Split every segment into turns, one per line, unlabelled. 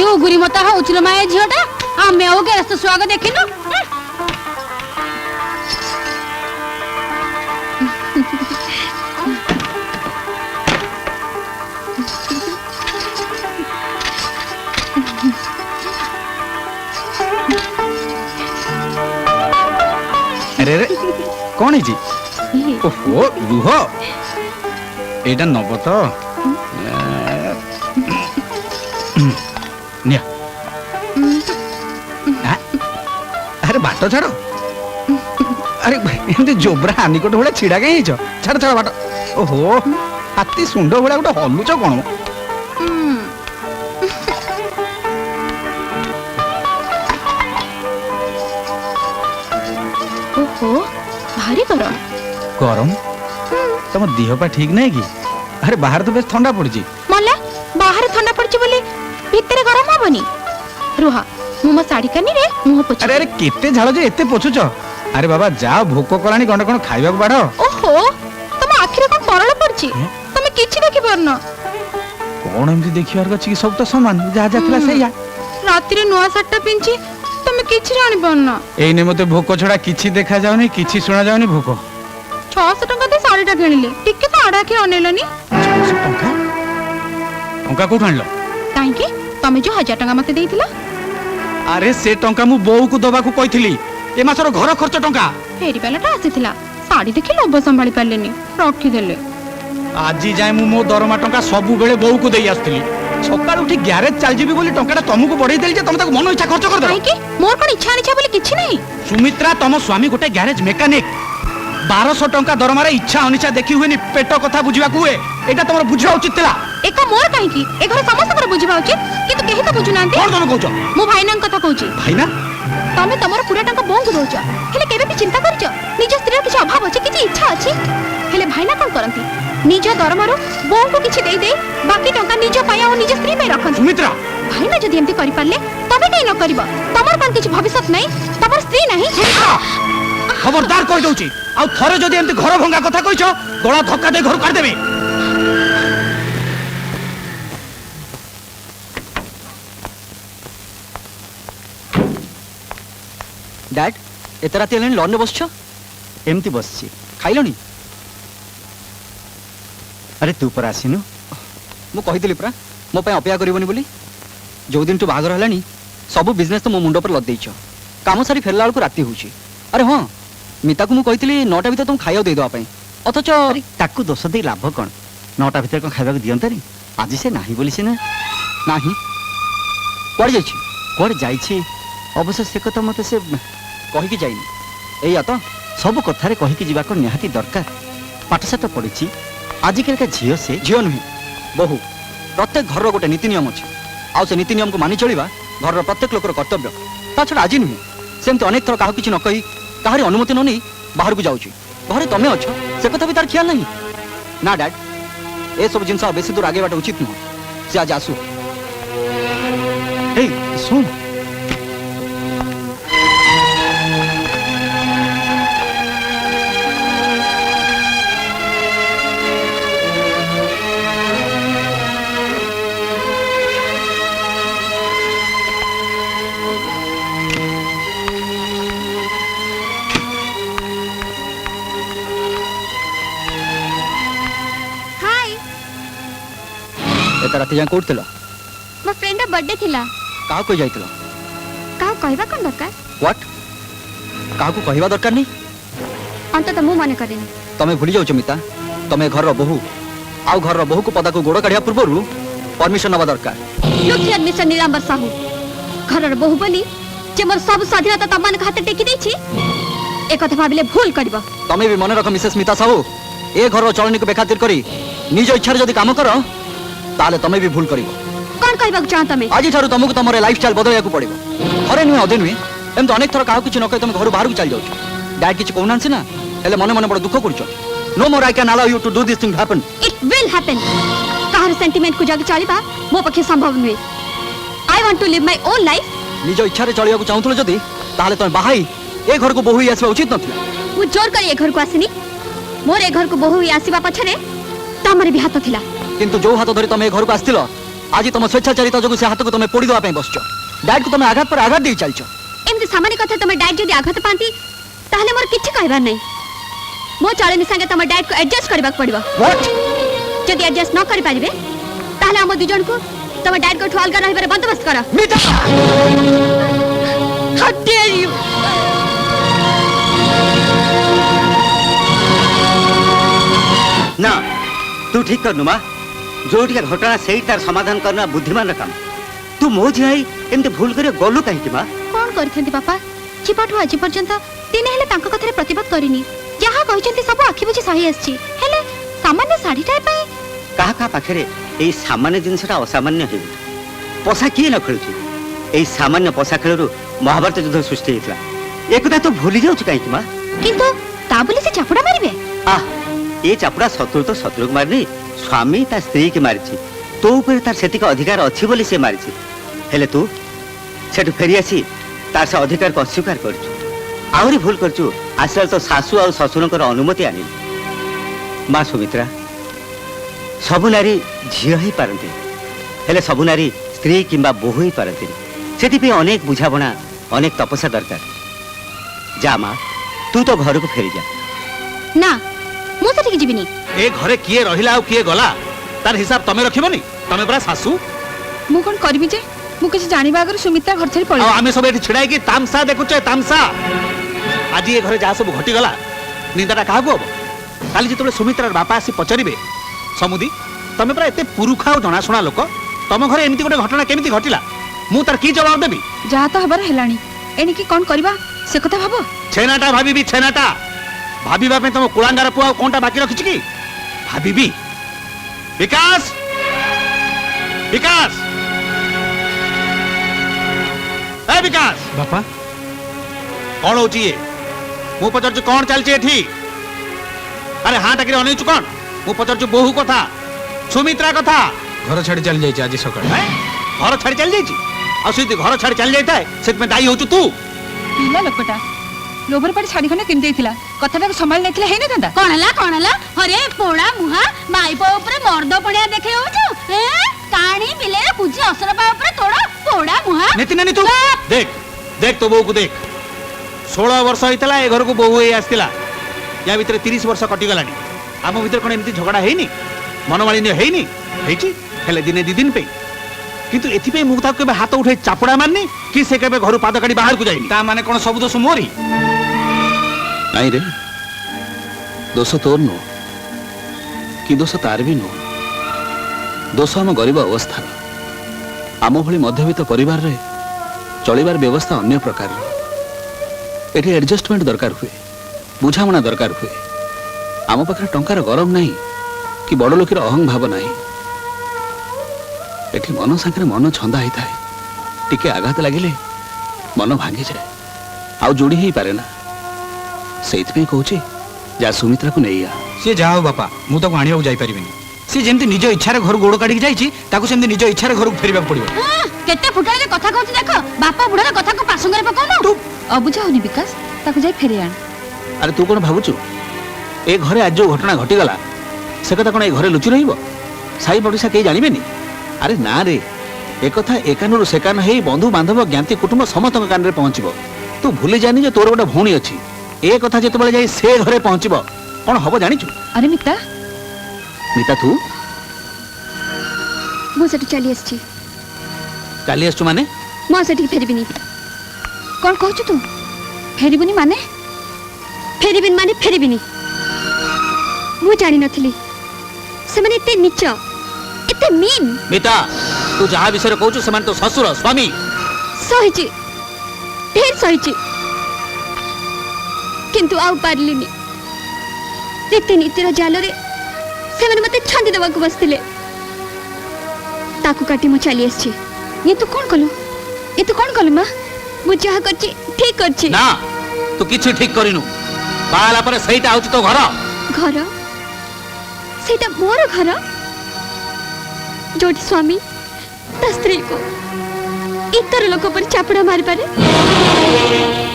जो गुरी मता होउछलो माए झियोटा आमे ओ के रास्ता स्वागत देखिनो
अरे रे कौन है जी ओहो रुह एटा नब तो निया अरे बाट छाड़ अरे एमती जोब्रा हानिकोट भाई छिड़ा कहीं छाड़ छाड़ बाट ओहो हाथी सुंड भाया गोटे हलुच कौन
ओहो भारी गरम
गरम तुम देह पा ठीक नहीं कि अरे बाहर तो बेस ठंडा पड़ी
मल्ला बाहर ठंडा पड़ची बोली भीतर गरम हबनी रुहा मु मो साड़ी कानी रे मुंह पोछ
अरे अरे केते झाड़ जे एते पोछुच अरे बाबा जाओ भोक कलानी गंडा कोन खाइबा को बाढ़
ओहो तुम आखिर कोन परळ पड़ची तुम किछि देखि परन
कौन एमती देखियार गछि सब तो समान जा जातला सैया
राति रे नुआ सट्टा पिंची तुम किछि जानि परन
एने मते भोक छड़ा किछि देखा जाउनी किछि सुना जाउनी भोक
600 टका दे साड़ीटा किनिले टिके तो आडा के अनेलनी
600 टका टंका को खानलो
काई कि तमे जो 1000 टका मते देइथिला
अरे से टंका मु बोऊ को दबा को कइथिली ए मासर घर खर्च टंका
फेरी बेलाटा आसीथिला साड़ी देखि लोभ संभाली पालेनी रखी देले
आजी जाय मु मो दरमा टंका सब बेले बोऊ को देई आस्थिली सकाळ उठी गैरेज चल जीबी बोली टंकाटा तुमको बढ़ाई देली जे तुम ताको मन इच्छा खर्च कर दो
काई कि मोर कोन इच्छा निछा बोली किछि नहीं
सुमित्रा तम स्वामी गोटे गैरेज मैकेनिक 1200 टंका दरमारे इच्छा अनिच्छा देखि हुएनी पेट कथा बुझिबा हुए एटा तमर बुझा उचित थिला
एका मोर काई कि ए घर समस्त कर बुझिबा उचित किंतु केहि तो बुझु नांती
कोन तमे कहउछ
मो भाईनान कथा कहउची
भाईना
तमे तमर पूरा टंका बोंग दोच हेले केबे भी चिंता करछ निज स्त्री किछ अभाव अछि किछ इच्छा अछि हेले भाईना कोन करंती निज दरमारो बोंग को किछ देई दे बाकी टंका निज पाया और निज स्त्री पे रखन
सुमित्रा
भाईना जदी एमती करि पाले तबे कहि न करबो तमर कोन किछ भविष्यत नहीं तमर स्त्री नहीं
खबरदार कहि दउची आ थरे जदी एमती घर भंगा कथा कहिछ गळा धक्का दे घर काट देबे
डैड एते राति हेलेनी लॉन रे बसछ
एमती बसची
खाइलनी
अरे तू पर आसीनु
मु कहितली परा मो पय अपेक्षा करबोनी बोली जो दिन तू बागर हलानी सब बिजनेस तो मो मुंड पर लद देइछ काम सारी फेरला बेलको राति होउची अरे हां मिता को मु कहितली 9टा भीतर तुम खाइयो दे दो आपै अथच
ताकू दोष दे लाभ कोन 9टा भीतर को खाइबा को दियंतनी आज से नाही बोली से ना
नाही कोड़ जाइछि
अवश्य से कथा मते से
कहि कि जाइनी
एया तो सब कथारे कहि कि जीवा को निहाती दरकार पाठशाठ पढ़िछि आजिकल का झियो से
झियो नुहे बहु प्रत्येक घर गोटे नीति नियम अच्छे आउ से नीति नियम को मानि चलिबा घर प्रत्येक लोकर कर्तव्य ता छड़ा आज नुहे सेमते अनेक थर काहू किछि न कहि काहारी अनुमति न नै बाहर को जाउछि घरे तमे अछ से कथा भी तार ख्याल नहीं ना डैड ए सब जिंस बेसी दूर आगे बाट उचित न से आज आसु
ए सुन
एता राति जा कोठतलो
मो फ्रेंड बर्थडे थिला
काहा को जाइतलो
का कहबा कोन दरकार
व्हाट काहा को कहबा दरकार नहीं
अंत त मु माने करेनी
तमे भूली जाउछ मिता तमे घर रो बहु आउ घर रो बहु को पदा को गोड़ काढिया पूर्वरु परमिशन नबा दरकार
look here mister Nilambar Sahu घर रो बहु बोली जे मोर सब स्वाधीनता तमान हाथ टेकी देछि एक कथा भाबिले भूल करबो
तमे भी मन रख मिसेस मिता साहू ए घर रो चलनी को बेखातिर करी निज इच्छा रे जदी काम करो ताले तमे भी भूल करिवो
कोन कहबा चाह तमे
आज ठारू तुमको तमरे लाइफस्टाइल बदलया को पड़िबो हरे नुहे अधे नुहे एम तो अनेक थर काहू किछ न कहि तुम घर बाहर को चल जाउछ डैड किछ कहउनांसी ना हेले मने मने बड़ दुख करछ no more I can allow you to do this thing happen
it will happen कार सेंटीमेंट को जग चलीबा मो पखे संभव नुहे I want to live my own life
निज इच्छा रे चलिया को चाहतलो जदी ताले तमे बाहाई ए घर को बहु ही आसबा उचित नथिला
मु जोर कर ए घर को आसिनी मोर ए घर को बहु ही आसीबा पछरे तमरे भी हाथ थिला
किंतु जो हाथ धरी तमे घर को आस्तिलो आज तुम स्वेच्छाचारिता जो से हाथ को तुम पोड़ी देवा बसच डैड को तुम आघात पर आघात दे चलछ
एमती सामान्य कथा तुम डैड जदि आघात पाती ताहले मोर किछि कहबार नै मो चलनी संगे तुम डैड को एडजस्ट करबा पड़िबो
व्हाट
जदि एडजस्ट न करि पारिबे ताहले हम दुजन को तुम डैड को ठोलगा रहबार बंदोबस्त करा
मीता
हाउ डेयर यू
ना तू ठीक कर नुमा जो घटना से तार समाधान करना बुद्धिमान काम तू मो झियाई एमती भूल करे गलु कहीं माँ
कौन करथंती पापा चिपाठु आज पर्यंत दिने हेले तांको कथरे प्रतिबाद करिनी जहा कहिसंती सब आखि बुझी सही आछि हेले सामान्य साड़ी टाइप पई
कहा कहा पाखे यही सामान्य जिनसा असामान्य हो पशा किए न खेलुची यही सामान्य पशा खेलू महाभारत युद्ध सृष्टि होता एक तो भूली जाऊँ कहीं माँ
किंतु ता बोली से चापुड़ा मारिबे
आ ये चापुड़ा शत्रु तो शत्रु को मारनी स्वामी ता स्त्री की मारी तो ऊपर तार सेतिक अधिकार अच्छी बोली से मारी हेले तू सेठु फेरी आसी तार से अधिकार को अस्वीकार करछु आहरी भूल करछु आसल तो सासू और ससुरकर अनुमति आनी माँ सुमित्रा सबु नारी झील ही पारती हेले सबु नारी स्त्री किंबा बोहू ही पारती सेति अनेक बुझाबणा अनेक तपस्या दरकार जा माँ तू तो घर को फेरी जा
ना मु सेठी जिबिनी
ए घरे किए रहिला आ किए गला तार हिसाब तमे रखिबनी तमे बरा सासू
मु कोन करबी जे मु किछ जानिबा अगर सुमित्रा घर छरी पड़ी
आ आमे सब एठी छिड़ाई की तामसा देखुछ तामसा आज ये घरे जा सब घटी गला निंदाटा काहा को काली जेतबे सुमित्रार बापा आसी पचरिबे समुदी तमे बरा एते पुरुखा और जणाशुणा लोक तम घरे एमिति गोटे घटना केमिति घटिला मु तार की जवाब देबी
जहा तो हबर हेलानी एनिकी कोन करबा से कथा भाबो
छेनाटा भाबीबी छेनाटा भाबीबा पे तुम कुलांगार पुआ कोनटा बाकी रखिछ की भाबीबी विकास विकास ए विकास
बापा
कौन होची ये मु पचरछु कौन चलछि एठी अरे हां टाकरे अनेचु कौन मु पचरछु बहु कथा सुमित्रा कथा
घर छाड़ी चल जाइए आज सकाळ
हैं? घर छाड़ी चल जाइछि आ सीधी घर छाड़ी चल जाइता है सेत में दाई होचु तू
पिला लोकटा लोभर पड़ी शाड़ी खने किन देथिला कथाटा संभाल नथिला हे न दंदा
कोन हला अरे पोड़ा मुहा माइपो ऊपर मर्द पड़िया देखे होछु ए काणी बिले बुझी असर पा ऊपर तोड़ा पोड़ा मुहा
नेति नानी तू देख देख तो बहू को देख 16 वर्ष होइतला ए घर को बहू हे आस्तिला या भीतर 30 वर्ष कटि गलानी आम भीतर कोन एमती झगड़ा हेनी मनमालिन्य हेनी हेची हेले दिने दी दिन पे किंतु एथि पे मुक्ता केबे हाथ उठे चापड़ा मारनी कि से केबे घर पाद काडी बाहर को जाइनी
ता माने कोन सब दोष मोरी
नहीं रे दोष तोर नो कि दोष तार भी नो दोष आम गरीब अवस्था आम भली मध्यवित्त परिवार रे चलिबार व्यवस्था अन्य प्रकार एठी एडजस्टमेंट दरकार हुए बुझामणा दरकार हुए आम पाखे टंकार गरम नहीं कि बड़ लोकर अहं भाव नहीं एठी मन सांगे मन छंदा होता है टिके आघात लगिले मन भांगी जाए आउ जोड़ी ही पारे ना सेइथपे कहूची जा सुमित्रा को नहीं आ
सी जाओ बापा मु तो आनिया जाई परिबिनी सी जेमति निज इच्छा रे घर गोड़ काढी जाईची ताको सेमति निज इच्छा रे घर को फेरिबा पड़िबो
केते फुटाले कथा कहू देखो बापा बुढ़ा कथा को पासंगरे पकाउनो
तू
अबुझा होनी विकास ताको जाई फेरी आन
अरे तू कौन भावुचु ए घरे आज जो घटना घटीगला से कथा कौन ए घरे लुचि रहिबो साई पड़ोसा कहीं जानबेनी अरे ना रे एक कथा एकानरु सेकान हेई बंधु बांधव ज्ञाति कुटुंब समस्त कान रे पहुंचबो तू भूली जानी जे तोर गोटे भौणी अछि ए कथा जेतबेले जाई से घरे पहुंचबो कोन हबो जानिचु
अरे मिता
मिता तू
मु सेठी चली आछि
काली आसु माने
मो सेठी फेरबिनी कोन कहछु तू फेरबिनी माने फेरबिनी मु जानि नथिली से माने एते नीच एते मीन
मिता तू जहा विषय कहूचु से तो ससुर स्वामी
सहिची ढेर सहिची किंतु आउ पारलिनी रीति नीतिर जालरे से माने मते छंदी देवा को बसतिले ताकू काटी मु चली आछि ये तू कौन कलु मां मु जहा करछि ठीक करछि
ना तू किछु ठीक करिनु बाला पर सहीटा आउची तो घर
सेटा मोर घर जोटी स्वामी ता स्त्री को इतर लोक पर चापड़ा मारि पारे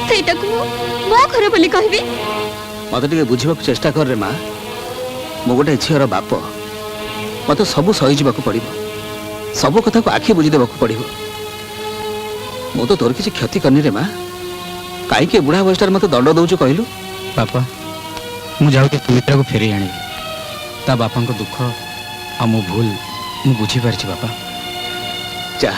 सेटा को मो घर बोली कहबी
मत टिके बुझिबा चेष्टा कर रे मां मो गोटे झीर बाप मत सब सही जीवा पड़ो सब कथा को आखि बुझी देବାକୁ पड़िବ ମୁଁ ତ ତୋର କିଛି କ୍ଷତି କରିନି ରେ ମା କାହିଁକି ବୁଢା ବୟସଟାରେ ମତେ ଦଣ୍ଡ ଦଉଛୁ କହିଲୁ
ବାପା ମୁଁ ଯାଉଛି ସୁମିତ୍ରାକୁ ଫେରେଇ ଆଣିବି ତା ବାପାଙ୍କ ଦୁଃଖ ଆଉ ମୋ ଭୁଲ ମୁଁ ବୁଝିପାରିଛି ବାପା
ଯା